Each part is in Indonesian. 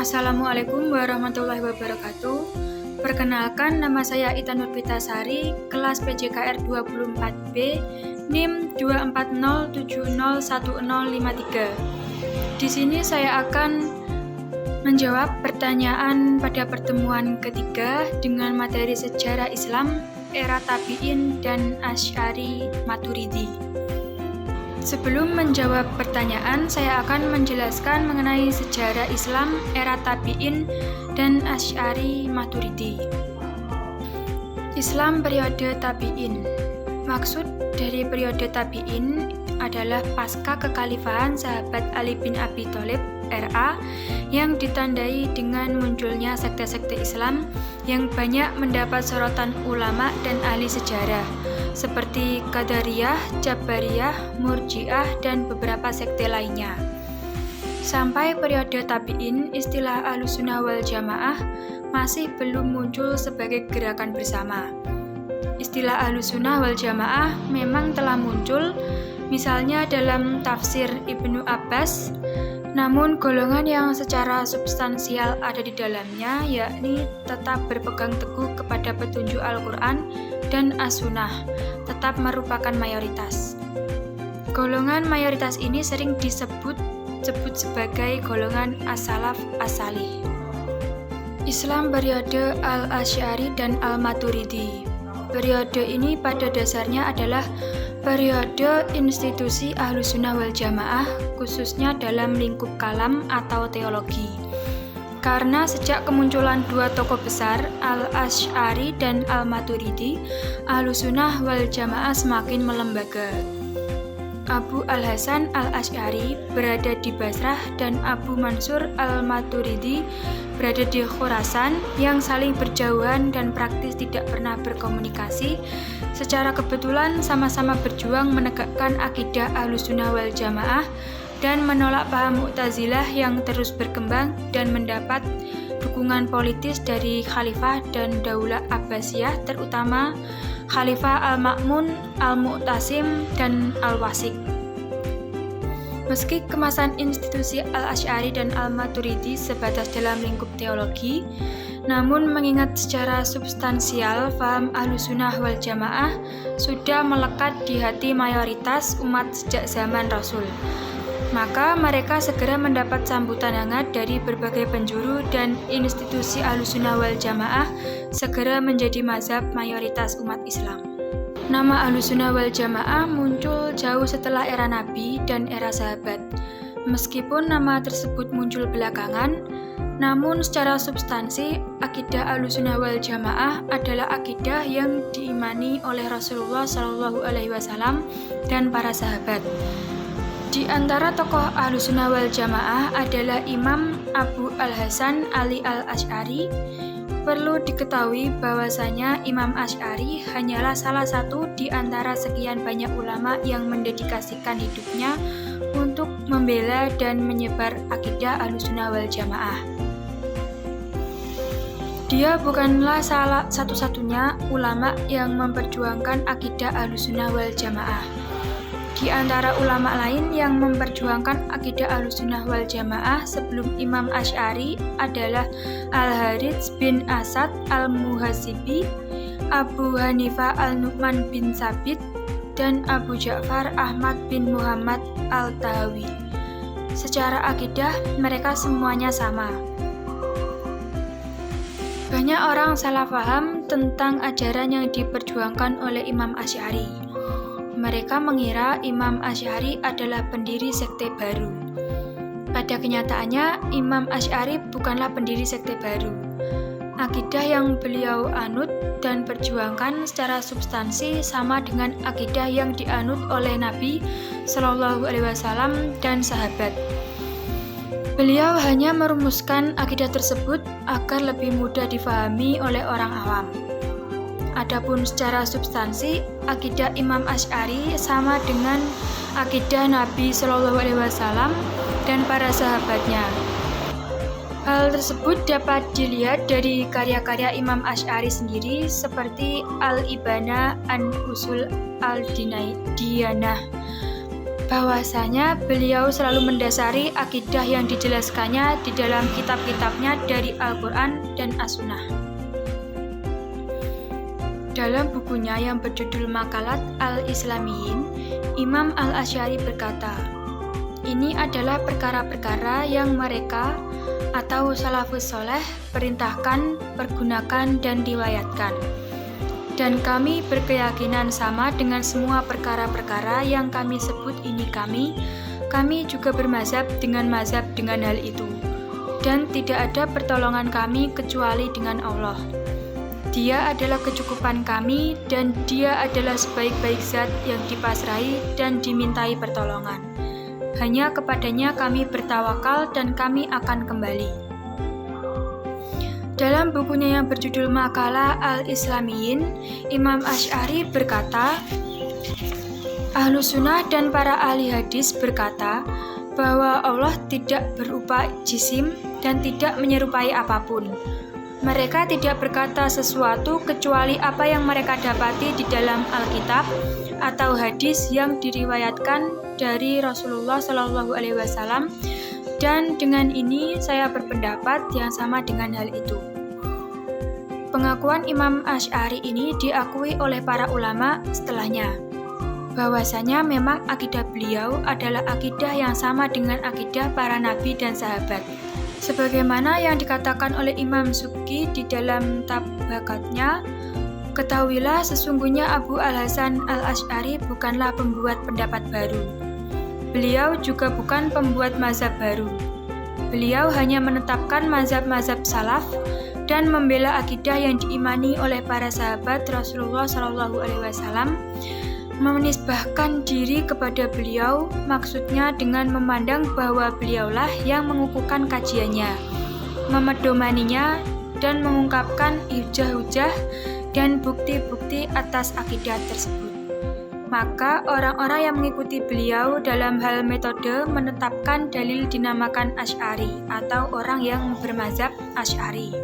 Assalamualaikum warahmatullahi wabarakatuh. Perkenalkan, nama saya Ita Nurbitasari, kelas PJKR 24B, NIM 240701053. Di sini saya akan menjawab pertanyaan pada pertemuan ketiga dengan materi sejarah Islam, era Tabi'in dan Asy'ari Maturidi. Sebelum menjawab pertanyaan, saya akan menjelaskan mengenai sejarah Islam, era Tabi'in, dan Asy'ari Maturidi. Islam periode Tabi'in. Maksud dari periode Tabi'in adalah pasca kekhalifahan sahabat Ali bin Abi Thalib RA yang ditandai dengan munculnya sekte-sekte Islam yang banyak mendapat sorotan ulama dan ahli sejarah seperti Qadariyah, Jabariyah, Murji'ah, dan beberapa sekte lainnya. Sampai periode Tabi'in, istilah Ahlussunnah wal Jamaah masih belum muncul sebagai gerakan bersama. Istilah Ahlussunnah wal Jamaah memang telah muncul, misalnya dalam tafsir Ibnu Abbas, namun golongan yang secara substansial ada di dalamnya yakni tetap berpegang teguh kepada petunjuk Al-Quran dan As-Sunnah, tetap merupakan mayoritas. Golongan mayoritas ini sering disebut sebagai golongan as-salaf as-salih. Islam periode Al-Asy'ari dan Al-Maturidi. Periode ini pada dasarnya adalah periode institusi Ahlussunnah wal Jamaah, khususnya dalam lingkup kalam atau teologi. Karena sejak kemunculan dua tokoh besar, Al-Asy'ari dan Al-Maturidi, Ahlussunnah wal Jamaah semakin melembaga. Abu Al-Hasan Al-Asy'ari berada di Basrah dan Abu Mansur Al-Maturidi berada di Khurasan yang saling berjauhan dan praktis tidak pernah berkomunikasi. Secara kebetulan sama-sama berjuang menegakkan akidah Ahlussunnah wal Jamaah dan menolak paham Mu'tazilah yang terus berkembang dan mendapat dukungan politis dari Khalifah dan Daulah Abbasiyah, terutama Khalifah Al-Ma'mun, Al-Mu'tasim, dan Al-Wasik. Meski kemasan institusi Al-Asy'ari dan Al-Maturidi sebatas dalam lingkup teologi, namun mengingat secara substansial faham Ahlussunnah wal Jamaah sudah melekat di hati mayoritas umat sejak zaman Rasul, maka mereka segera mendapat sambutan hangat dari berbagai penjuru dan institusi Ahlussunnah wal Jamaah segera menjadi mazhab mayoritas umat Islam. Nama Ahlussunnah wal Jamaah muncul jauh setelah era Nabi dan era sahabat. Meskipun nama tersebut muncul belakangan, namun secara substansi, akidah Ahlussunnah wal Jamaah adalah akidah yang diimani oleh Rasulullah SAW dan para sahabat. Di antara tokoh Ahlussunnah wal Jamaah adalah Imam Abu Al-Hasan Ali Al-Asy'ari. Perlu diketahui bahwasanya Imam Asy'ari hanyalah salah satu di antara sekian banyak ulama yang mendedikasikan hidupnya untuk membela dan menyebar akidah Ahlussunnah wal Jamaah. Dia bukanlah salah satu-satunya ulama yang memperjuangkan akidah Ahlussunnah wal Jamaah. Di antara ulama lain yang memperjuangkan akidah Ahlussunnah wal Jamaah sebelum Imam Asy'ari adalah Al-Harits bin Asad Al-Muhasibi, Abu Hanifah Al-Nu'man bin Sabit, dan Abu Ja'far Ahmad bin Muhammad Al-Tahawi. Secara akidah, mereka semuanya sama. Banyak orang salah paham tentang ajaran yang diperjuangkan oleh Imam Asy'ari. Mereka mengira Imam Asy'ari adalah pendiri sekte baru. Pada kenyataannya, Imam Asy'ari bukanlah pendiri sekte baru. Akidah yang beliau anut dan perjuangkan secara substansi sama dengan akidah yang dianut oleh Nabi Shallallahu Alaihi Wasallam dan sahabat. Beliau hanya merumuskan akidah tersebut agar lebih mudah difahami oleh orang awam. Adapun secara substansi, akidah Imam Asy'ari sama dengan akidah Nabi Shallallahu Alaihi Wasallam dan para sahabatnya. Hal tersebut dapat dilihat dari karya-karya Imam Asy'ari sendiri seperti Al-Ibana an Usul Al-Diyanah, bahwasanya beliau selalu mendasari akidah yang dijelaskannya di dalam kitab-kitabnya dari Al-Quran dan As-Sunnah. Dalam bukunya yang berjudul Maqalat Al-Islamiyin, Imam Al-Asy'ari berkata, ini adalah perkara-perkara yang mereka atau salafus soleh perintahkan, pergunakan, dan riwayatkan. Dan kami berkeyakinan sama dengan semua perkara-perkara yang kami sebut ini kami juga bermazhab dengan hal itu. Dan tidak ada pertolongan kami kecuali dengan Allah. Dia adalah kecukupan kami dan Dia adalah sebaik-baik zat yang dipasrahi dan dimintai pertolongan. Hanya kepadanya kami bertawakal dan kami akan kembali. Dalam bukunya yang berjudul Maqalat Al-Islamiyin, Imam Asy'ari berkata, Ahlus Sunnah dan para ahli hadis berkata bahwa Allah tidak berupa jisim dan tidak menyerupai apapun. Mereka tidak berkata sesuatu kecuali apa yang mereka dapati di dalam Alkitab atau hadis yang diriwayatkan dari Rasulullah SAW. Dan dengan ini saya berpendapat yang sama dengan hal itu. Pengakuan Imam Asy'ari ini diakui oleh para ulama setelahnya, bahwasanya memang akidah beliau adalah akidah yang sama dengan akidah para nabi dan sahabat. Sebagaimana yang dikatakan oleh Imam Subki di dalam tabaqatnya, ketahuilah sesungguhnya Abu Al-Hasan Al-Asy'ari bukanlah pembuat pendapat baru. Beliau juga bukan pembuat mazhab baru. Beliau hanya menetapkan mazhab-mazhab salaf dan membela akidah yang diimani oleh para sahabat Rasulullah SAW, menisbahkan diri kepada beliau, maksudnya dengan memandang bahwa beliaulah yang mengukuhkan kajiannya, memedomaninya, dan mengungkapkan hujah-hujah dan bukti-bukti atas akidah tersebut. Maka orang-orang yang mengikuti beliau dalam hal metode menetapkan dalil dinamakan Asy'ari atau orang yang bermazhab Asy'ari.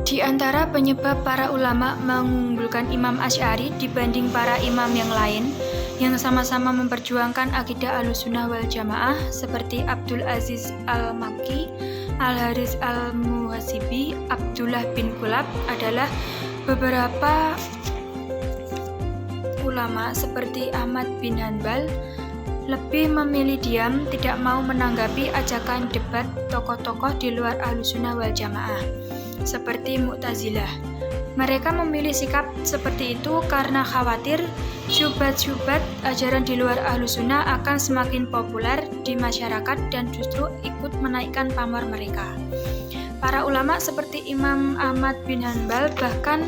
Di antara penyebab para ulama mengunggulkan Imam Asy'ari dibanding para imam yang lain yang sama-sama memperjuangkan akidah Ahlussunnah wal Jamaah seperti Abdul Aziz Al-Makki, Al-Haris Al-Muhasibi, Abdullah bin Kulab adalah beberapa ulama seperti Ahmad bin Hanbal lebih memilih diam, tidak mau menanggapi ajakan debat tokoh-tokoh di luar Ahlussunnah wal Jamaah seperti Mu'tazilah. Mereka memilih sikap seperti itu karena khawatir syubhat-syubhat ajaran di luar Ahlussunnah akan semakin populer di masyarakat dan justru ikut menaikkan pamor mereka. Para ulama seperti Imam Ahmad bin Hanbal bahkan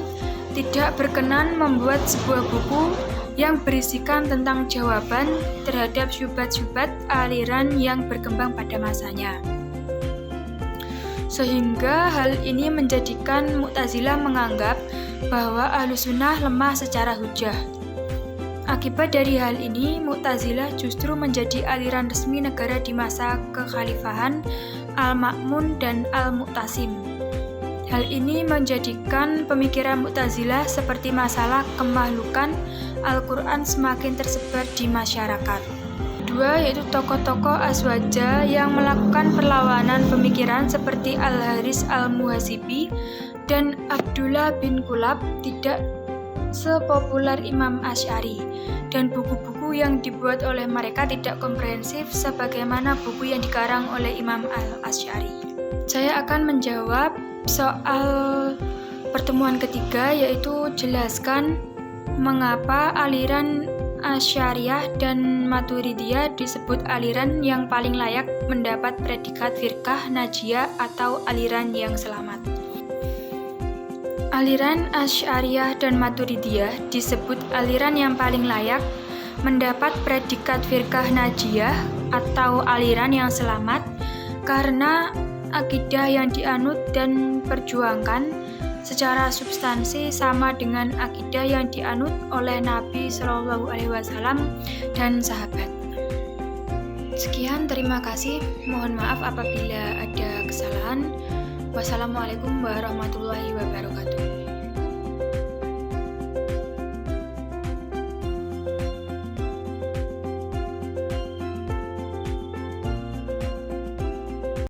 tidak berkenan membuat sebuah buku yang berisikan tentang jawaban terhadap syubhat-syubhat aliran yang berkembang pada masanya. Sehingga hal ini menjadikan Mu'tazilah menganggap bahwa Ahlussunnah lemah secara hujah. Akibat dari hal ini, Mu'tazilah justru menjadi aliran resmi negara di masa kekhalifahan Al-Ma'mun dan Al-Mu'tasim. Hal ini menjadikan pemikiran Mu'tazilah seperti masalah kemakhlukan Al-Quran semakin tersebar di masyarakat. Kedua, yaitu tokoh-tokoh Aswaja yang melakukan perlawanan pemikiran seperti Al-Haris Al-Muhasibi dan Abdullah bin Kulab tidak sepopuler Imam Asy'ari, dan buku-buku yang dibuat oleh mereka tidak komprehensif sebagaimana buku yang dikarang oleh Imam Al-Asy'ari. Saya akan menjawab soal pertemuan ketiga, yaitu jelaskan mengapa aliran Asy'ariyah dan Maturidiyah disebut aliran yang paling layak mendapat predikat firqah najiyah atau aliran yang selamat. Aliran Asy'ariyah dan Maturidiyah disebut aliran yang paling layak mendapat predikat firqah najiyah atau aliran yang selamat karena akidah yang dianut dan perjuangkan secara substansi sama dengan akidah yang dianut oleh Nabi SAW dan sahabat. Sekian, terima kasih. Mohon maaf apabila ada kesalahan. Wassalamualaikum warahmatullahi wabarakatuh.